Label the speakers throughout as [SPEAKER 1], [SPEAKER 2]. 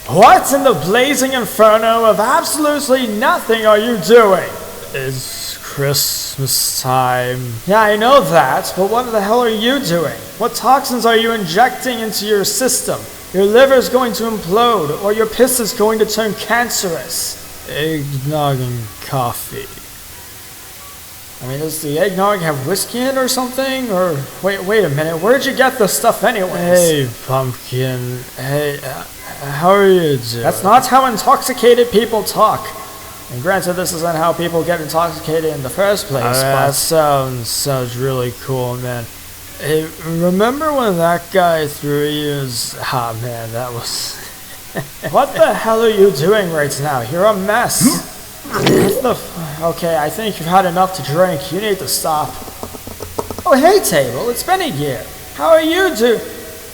[SPEAKER 1] What in the blazing inferno of absolutely nothing are you doing?
[SPEAKER 2] It's Christmas time.
[SPEAKER 1] Yeah, I know that, but what the hell are you doing? What toxins are you injecting into your system? Your liver's going to implode, or your piss is going to turn cancerous.
[SPEAKER 2] Eggnog and coffee.
[SPEAKER 1] I mean, does the eggnog have whiskey in it or something? Or, wait a minute, where'd you get this stuff anyways?
[SPEAKER 2] Hey, pumpkin. Hey, how are you doing?
[SPEAKER 1] That's not how intoxicated people talk. And granted, this isn't how people get intoxicated in the first place, but...
[SPEAKER 2] That sounds really cool, man. Hey, remember when that guy threw you his... Ah, man, that was...
[SPEAKER 1] What the hell are you doing right now? You're a mess. Okay, I think you've had enough to drink. You need to stop. Oh, hey, Table. It's been a year. How are you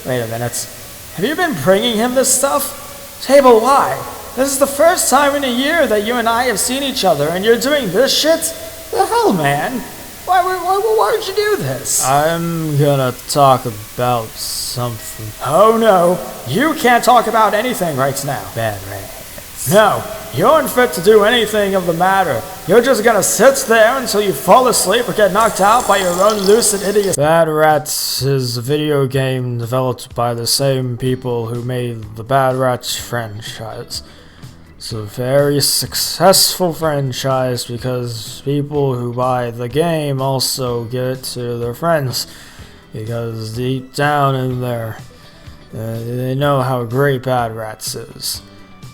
[SPEAKER 1] Wait a minute. Have you been bringing him this stuff? Table, why? This is the first time in a year that you and I have seen each other, and you're doing this shit? The hell, man? Why would you do this?
[SPEAKER 2] I'm gonna talk about something.
[SPEAKER 1] Oh no, you can't talk about anything right now.
[SPEAKER 2] Bad rats.
[SPEAKER 1] No, you're unfit to do anything of the matter. You're just gonna sit there until you fall asleep or get knocked out by your own lucid idiot.
[SPEAKER 2] Bad Rats is a video game developed by the same people who made the Bad Rats franchise. It's a very successful franchise because people who buy the game also give it to their friends, because deep down in there, they know how great Bad Rats is.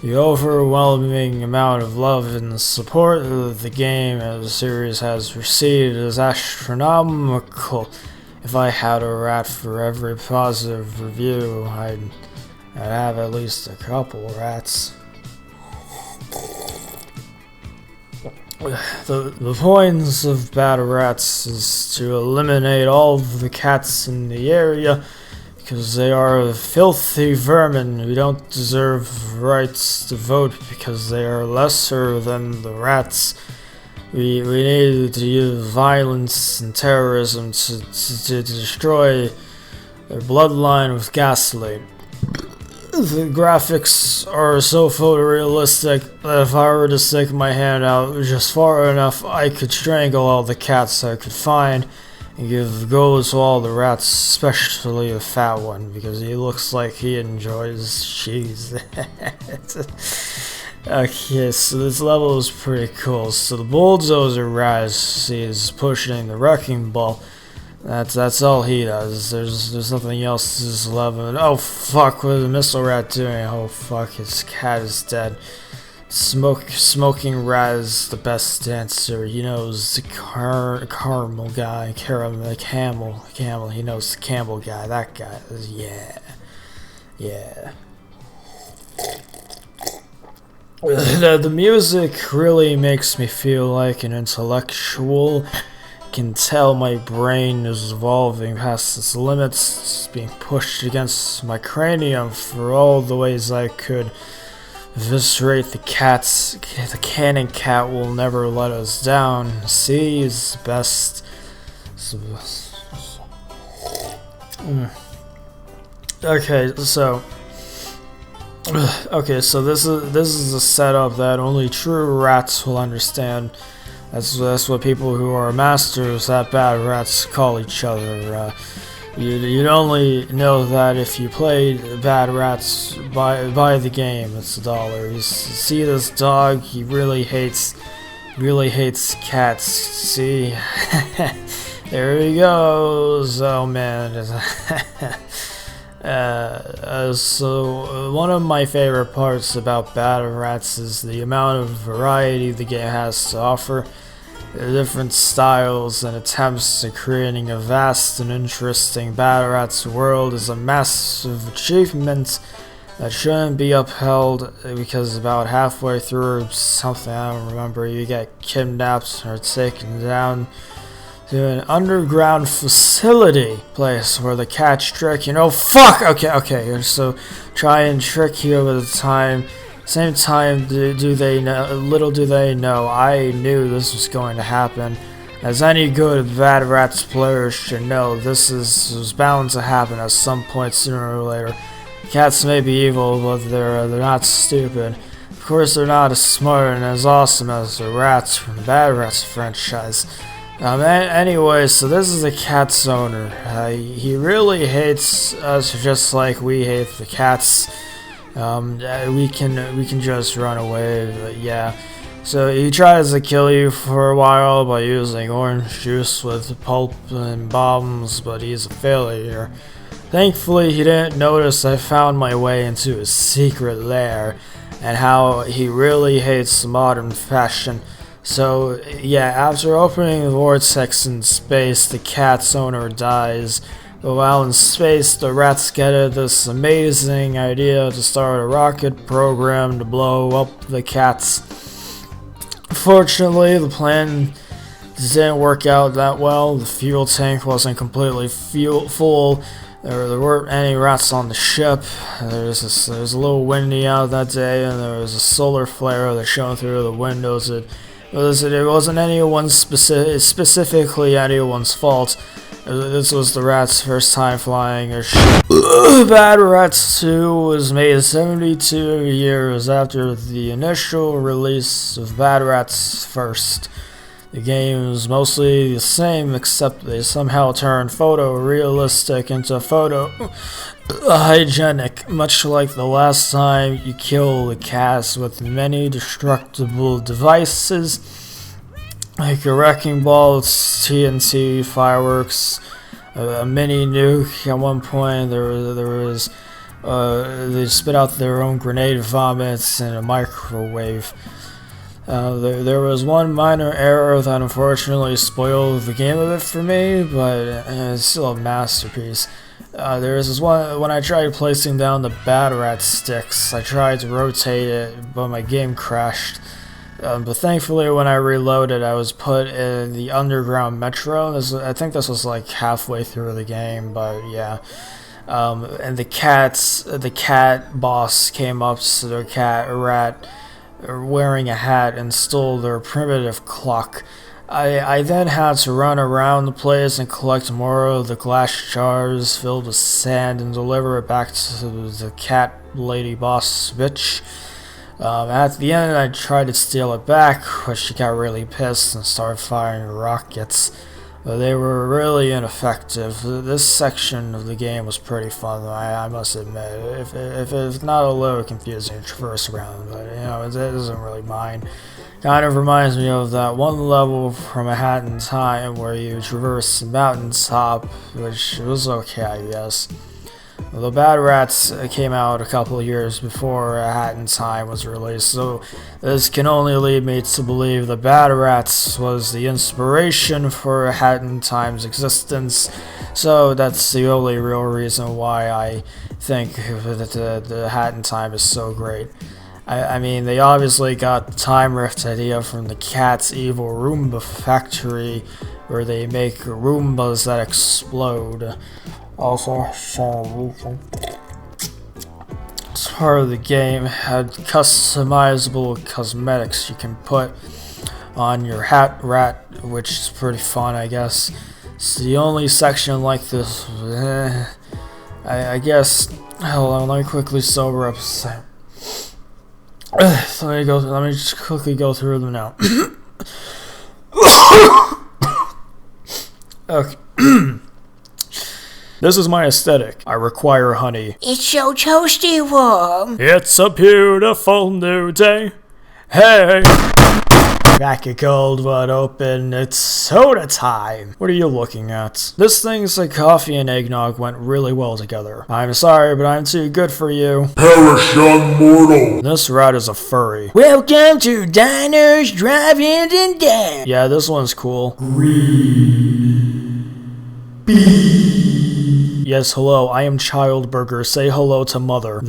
[SPEAKER 2] The overwhelming amount of love and support that the game as a series has received is astronomical. If I had a rat for every positive review, I'd have at least a couple rats. The point of Bad Rats is to eliminate all of the cats in the area, because they are filthy vermin who don't deserve rights to vote because they are lesser than the rats. We need to use violence and terrorism to destroy their bloodline with gasoline. The graphics are so photorealistic that if I were to stick my hand out just far enough, I could strangle all the cats I could find and give go to all the rats, especially the fat one, because he looks like he enjoys cheese. Okay, so this level is pretty cool. So the bulldozer rat is pushing the wrecking ball. That's all he does. There's nothing else to this level. Oh fuck, what is the missile rat doing? Oh fuck, his cat is dead. Smoking rat is the best dancer. He knows the caramel guy, the camel. He knows the Campbell guy. That guy is yeah. The music really makes me feel like an intellectual. Can tell my brain is evolving past its limits. It's being pushed against my cranium for all the ways I could eviscerate the cats. The cannon cat will never let us down. See, he's the best. Okay, so this is a setup that only true rats will understand. That's what people who are masters at Bad Rats call each other. You'd only know that if you played Bad Rats by the game. It's $1. You see this dog? He really hates cats. See, there he goes. Oh man. So one of my favorite parts about Bad Rats is the amount of variety the game has to offer. The different styles and attempts at creating a vast and interesting Bad Rats world is a massive achievement that shouldn't be upheld, because about halfway through something, I don't remember, you get kidnapped or taken down to an underground facility place where the cats trick you. Oh fuck! Okay, so try and trick you at the time. Same time, do they know? Little do they know, I knew this was going to happen. As any good Bad Rats player should know, this was bound to happen at some point sooner or later. Cats may be evil, but they're not stupid. Of course, they're not as smart and as awesome as the rats from the Bad Rats franchise. Anyway, so this is the cat's owner. He really hates us just like we hate the cats. We can just run away, but yeah. So he tries to kill you for a while by using orange juice with pulp and bombs, but he's a failure. Thankfully, he didn't notice I found my way into his secret lair, and how he really hates modern fashion. So yeah, after opening the vortex in space, the cat's owner dies. But while in space, the rats get this amazing idea to start a rocket program to blow up the cats. Fortunately, the plan didn't work out that well. The fuel tank wasn't completely full. There weren't any rats on the ship. There was a little windy out that day, and there was a solar flare that shone through the windows. It wasn't anyone's specifically anyone's fault. This was the rats' first time flying a ship. Bad Rats 2 was made 72 years after the initial release of Bad Rats First. The game is mostly the same, except they somehow turned photorealistic into photo hygienic, much like the last time you kill the cats with many destructible devices, like a wrecking ball, TNT, fireworks, a mini nuke. At one point, they spit out their own grenade vomits in a microwave. There was one minor error that unfortunately spoiled the game a bit for me, but it's still a masterpiece. There was this one, when I tried placing down the Bad Rat sticks, I tried to rotate it, but my game crashed. But thankfully, when I reloaded, I was put in the underground metro. I think this was like halfway through the game, but yeah. And the cat boss came up to their rat wearing a hat and stole their primitive clock. I then had to run around the place and collect more of the glass jars filled with sand and deliver it back to the cat lady boss bitch. At the end, I tried to steal it back, but she got really pissed and started firing rockets. But they were really ineffective. This section of the game was pretty fun, I must admit. If it's not a little confusing to traverse around, but it doesn't really mind. Kind of reminds me of that one level from A Hat in Time where you traverse the mountaintop, which was okay, I guess. The Bad Rats came out a couple of years before A Hat in Time was released, so this can only lead me to believe the Bad Rats was the inspiration for A Hat in Time's existence. So that's the only real reason why I think that the Hat in Time is so great. I mean, they obviously got the time rift idea from the Cat's Evil Roomba factory, where they make Roombas that explode. Also, as part of the game, had customizable cosmetics you can put on your rat, which is pretty fun, I guess. It's the only section like this. I guess. Hold on, let me quickly sober up a second. Let me just quickly go through them now. Okay. This is my aesthetic. I require honey.
[SPEAKER 3] It's so toasty warm.
[SPEAKER 2] It's a beautiful new day. Hey! Crack a cold one open, it's soda time! What are you looking at? This thing's like coffee and eggnog went really well together. I'm sorry, but I'm too good for you.
[SPEAKER 4] Perish, young mortal!
[SPEAKER 2] This rat is a furry.
[SPEAKER 3] Welcome to Diners, Drive-Ins, and Dives.
[SPEAKER 2] Yeah, this one's cool. Yes, hello, I am Childburger. Say hello to mother.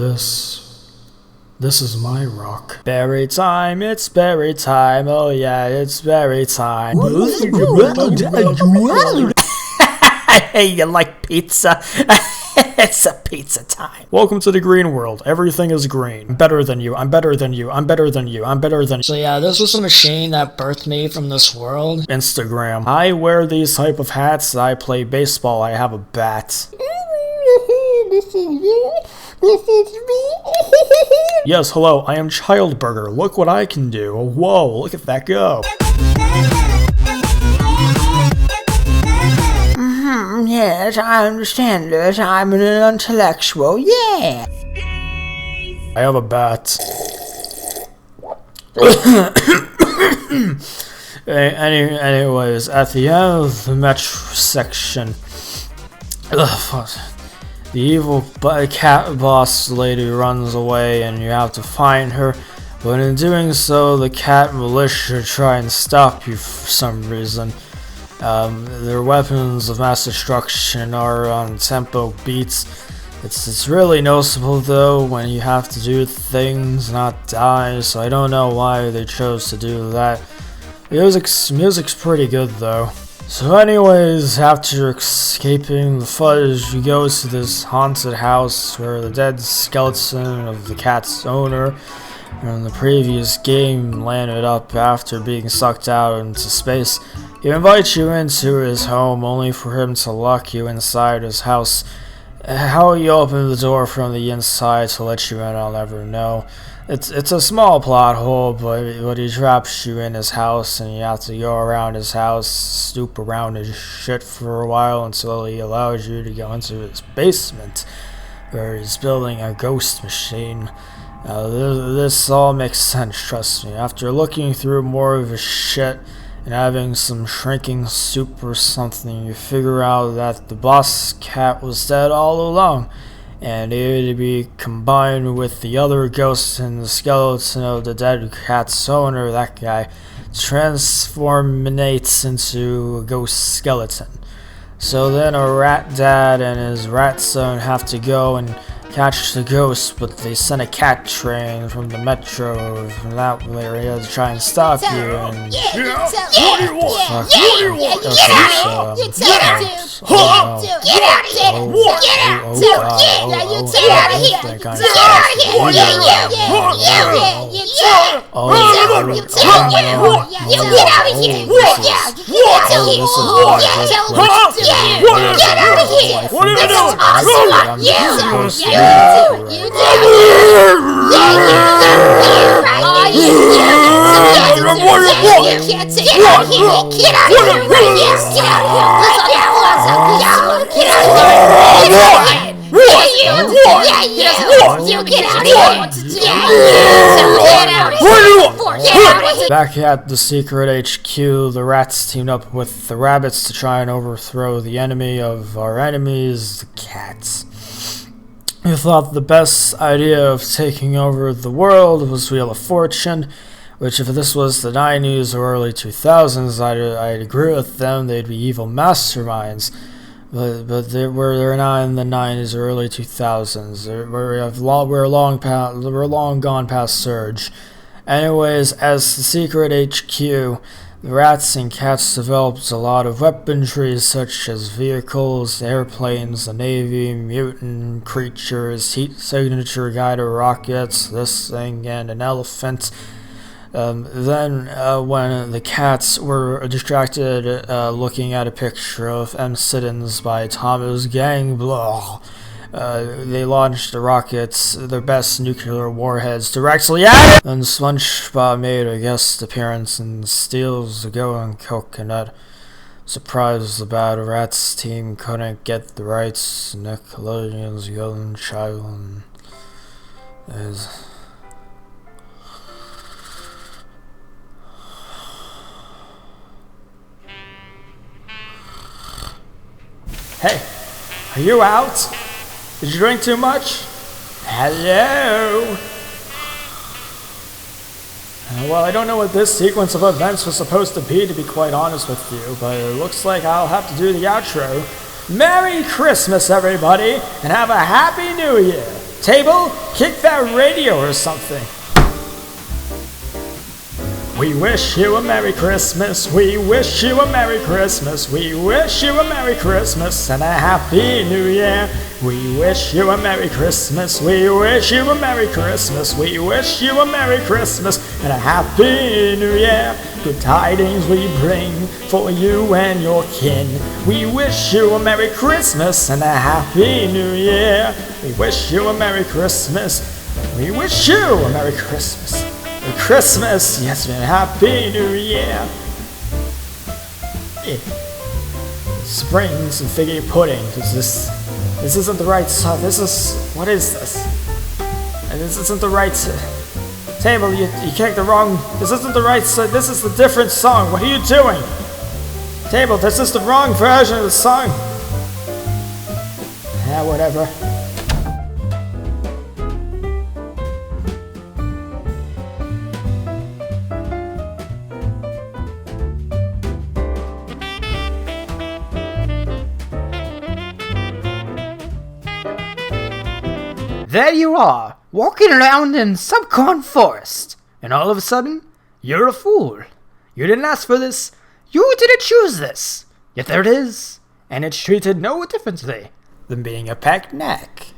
[SPEAKER 2] This is my rock. Berry time, it's berry time. Oh yeah, it's berry time.
[SPEAKER 3] Hey, you like pizza? It's a pizza time.
[SPEAKER 2] Welcome to the green world. Everything is green. I'm better than you. I'm better than you. I'm better than you. I'm better than you.
[SPEAKER 3] So yeah, this was the machine that birthed me from this world.
[SPEAKER 2] Instagram. I wear these type of hats. I play baseball. I have a bat. Yes, hello, I am Childburger. Look what I can do. Whoa, look at that go.
[SPEAKER 3] Yes, I understand this. I'm an intellectual. Yeah.
[SPEAKER 2] I have a bat. Anyways, at the end of the metro section, the evil cat boss lady runs away and you have to find her, but in doing so, the cat militia try and stop you for some reason. Their weapons of mass destruction are on tempo beats. It's really noticeable though when you have to do things not die, so I don't know why they chose to do that. Music's pretty good though. So anyways, after escaping the fudge, you go to this haunted house where the dead skeleton of the cat's owner from the previous game landed up after being sucked out into space. He invites you into his home only for him to lock you inside his house. How you open the door from the inside to let you in, I'll never know. It's a small plot hole, but he traps you in his house and you have to go around his house, snoop around his shit for a while until he allows you to go into his basement where he's building a ghost machine. This all makes sense, trust me. After looking through more of his shit and having some shrinking soup or something, you figure out that the boss cat was dead all along, and needed to be combined with the other ghosts and the skeleton of the dead cat's owner. That guy transformates into a ghost skeleton. So then a rat dad and his rat son have to go and catch the ghost, but they send a cat train from the metro from that area to try and stop you. And Back at the secret HQ, the rats teamed up with the rabbits to try and overthrow the enemy of our enemies, the cats. We thought the best idea of taking over the world was Wheel of Fortune, which if this was the 90s or early 2000s, I'd agree with them, they'd be evil masterminds. But they're not in the 90s or early 2000s. We're long gone past Surge. Anyways, as the secret HQ, the rats and cats developed a lot of weaponry such as vehicles, airplanes, the navy, mutant creatures, heat signature guided rockets, this thing, and an elephant. Then when the cats were distracted looking at a picture of M. Siddons by Thomas Gang, they launched the rockets, their best nuclear warheads, directly at it! Then SpongeBob made a guest appearance and steals the golden coconut. Surprised the Bad Rats team couldn't get the rights. Nickelodeon's Golden Child is...
[SPEAKER 1] Hey, are you out? Did you drink too much? Hello? Well, I don't know what this sequence of events was supposed to be quite honest with you, but it looks like I'll have to do the outro. Merry Christmas, everybody, and have a Happy New Year. Table, kick that radio or something. We wish you a Merry Christmas, we wish you a Merry Christmas, we wish you a Merry Christmas and a Happy New Year. We wish you a Merry Christmas, we wish you a Merry Christmas, we wish you a Merry Christmas and a Happy New Year. Good tidings we bring for you and your kin. We wish you a Merry Christmas and a Happy New Year. We wish you a Merry Christmas, we wish you a Merry Christmas. Merry Christmas, yes, and a Happy New Year. Spring some figgy pudding, because this isn't the right song. What is this? This isn't the right table. You kicked the wrong. This isn't the right. This is the different song. What are you doing? Table, this is the wrong version of the song. Yeah, whatever.
[SPEAKER 3] There you are, walking around in some corn forest, and all of a sudden, you're a fool. You didn't ask for this, you didn't choose this, yet there it is, and it's treated no differently than being a pecked neck.